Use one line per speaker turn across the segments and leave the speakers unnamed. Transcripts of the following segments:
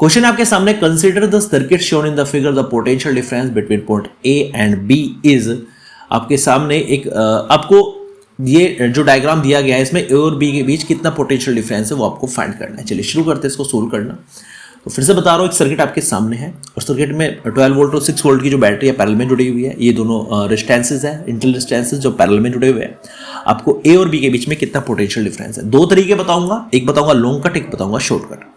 Question आपके सामने, consider the circuit shown in the figure, the potential difference between point A and B is. आपके सामने एक आपको ये जो डायग्राम दिया गया है इसमें ए और बी के बीच कितना पोटेंशियल डिफरेंस है वो आपको फाइंड करना है। चलिए शुरू करते हैं इसको सोल्व करना। तो फिर से बता रहा हूँ, एक सर्किट आपके सामने है और सर्किट में 12 वोल्ट और 6 वोल्ट की जो बैटरी है पैरेलल में जुड़ी हुई है। ये दोनों रेजिस्टेंसेस है, इंटर रेजिस्टेंसेस जो पैरेलल में जुड़े हुए हैं। आपको ए और बी के बीच में कितना पोटेंशियल डिफरेंस है, दो तरीके बताऊंगा, एक बताऊंगा लॉन्ग कट, एक बताऊंगा शॉर्ट कट।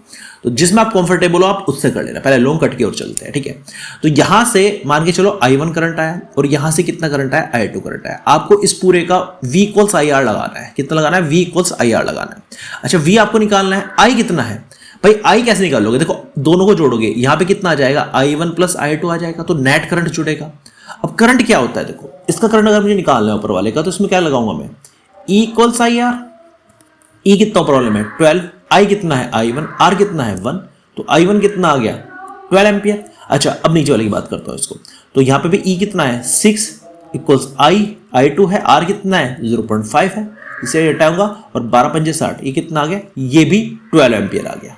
तो जिसमें आप कंफर्टेबल हो आप उससे कर लेना। पहले लॉन्ग कट की ओर चलते हैं, ठीक है। तो यहां से मान के चलो I1 करंट आया और यहां से कितना करंट आया, I2 करंट आया। आपको इस पूरे का V इक्वल्स IR लगाना है। कितना लगाना है, V इक्वल्स IR लगाना है। अच्छा, V आपको निकालना है, I कितना है भाई, I कैसे निकालोगे, देखो दोनों को जोड़ोगे यहां पे कितना आ जाएगा, I1 प्लस I2 आ जाएगा, तो नेट करंट जुड़ेगा। अब करंट क्या होता है, देखो इसका करंट अगर मुझे निकालना है ऊपर वाले का, तो इसमें क्या लगाऊंगा मैं, E इक्वल्स IR। E कितना प्रॉब्लम है 12, I कितना है I1, R कितना है 1, तो I1 कितना आ गया 12 एम्पियर। अच्छा, अब नीचे वाले की बात करता हूँ इसको, तो यहाँ पे भी E कितना है 6 इक्वल्स I2 है, R कितना है 0.5 है, इसे हटाऊंगा और 12 पंजे 60, ये कितना आ गया, ये भी 12 एम्पियर आ गया।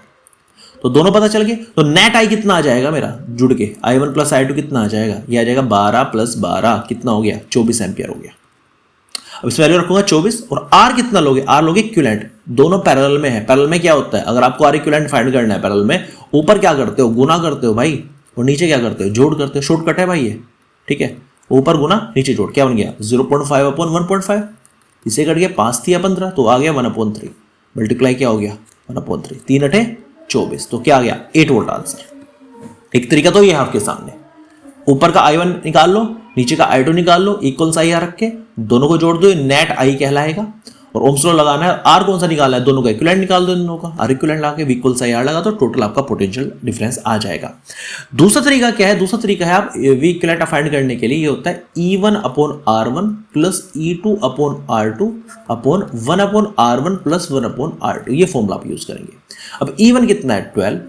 तो दोनों पता चल गए। तो नेट आई कितना आ जाएगा मेरा जुड़ के, I1 प्लस I2 कितना आ जाएगा, ये आ जाएगा 12 प्लस 12 कितना हो गया 24 एम्पियर हो गया। अब इस वैल्यू रखूंगा 24 और R कितना लोगे, R लोगे इक्विवेलेंट, दोनों पैरेलल में है। पैरेलल में क्या होता है, अगर आपको R इक्विवेलेंट फाइंड करना है पैरेलल में, ऊपर क्या करते हो गुना करते हो भाई, और नीचे क्या करते हो जोड़ करते हो। शॉर्टकट है भाई ये, ठीक है, ऊपर गुना नीचे जोड़, क्या बन गया 0.5 अपॉन 1.5, इसे कट गया 5 थी 15 तो आ गया 1/3, मल्टीप्लाई क्या हो गया 1/3, 3 अठे 24, तो क्या आ गया 8 वोल्ट आंसर। एक तरीका तो ये है आपके सामने, ऊपर का I1 निकाल लो, नीचे का I2 निकाल लो, इक्वल्स IR रख के दोनों को जोड़ दो, नेट I कहलाएगा। और ओम्स लॉ लगाना है, R कौन सा निकालना है, दोनों का इक्विवेलेंट निकाल दो, दोनों का R इक्विवेलेंट लगा के V इक्वल्स IR लगा तो टोटल आपका पोटेंशियल डिफरेंस आ जाएगा। दूसरा तरीका क्या है, दूसरा तरीका है आप V इक्विवेलेंट फाइंड करने के लिए, ये होता है E1 upon R1 plus E2 upon R2 upon 1 upon R1 plus 1 upon R2, ये फॉर्मूला आप यूज करेंगे। अब E1 कितना है 12,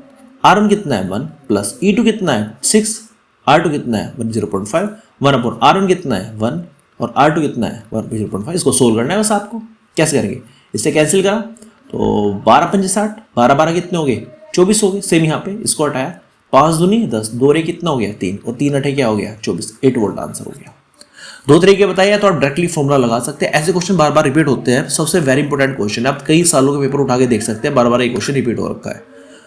R1 कितना है 1 प्लस E2 कितना है 6, R2 कितना है 0.5, 1 अपॉन R1 कितना है 1 और R2 कितना है 0.5। इसको सोल्व करना है बस आपको। कैसे करेंगे, इससे कैंसिल करा तो 12 पंजे 60, 12 12 कितने हो गए 24 हो गए। सेम यहाँ पे इसको हटाया, 5 दूनी 10, 2 रे कितना हो गया 3 और 3 अठे क्या हो गया 24, 8 वोल्ट आंसर हो गया। दो तरीके बताइए, तो आप डायरेक्टली फॉर्मूला लगा सकते हैं। ऐसे क्वेश्चन बार बार रिपीट होते हैं, सबसे वेरी इंपॉर्टेंट क्वेश्चन है। आप कई सालों के पेपर उठा के देख सकते हैं, बार बार ये क्वेश्चन रिपीट हो रखा है,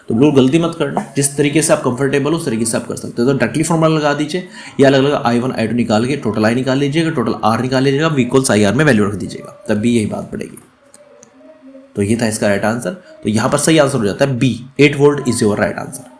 तो बिल्कुल गलती मत करना। जिस तरीके से आप कंफर्टेबल हो उस तरीके से आप कर सकते हो। तो डायरेक्टली फॉर्मूला लगा दीजिए या अलग अलग I1 I2 निकाल के टोटल I निकाल लीजिएगा, टोटल R निकाल लीजिएगा, V इक्वल्स IR में वैल्यू रख दीजिएगा, तब भी यही बात पड़ेगी। तो ये था इसका राइट आंसर। तो यहाँ पर सही आंसर हो जाता है B, 8 volt is your right answer.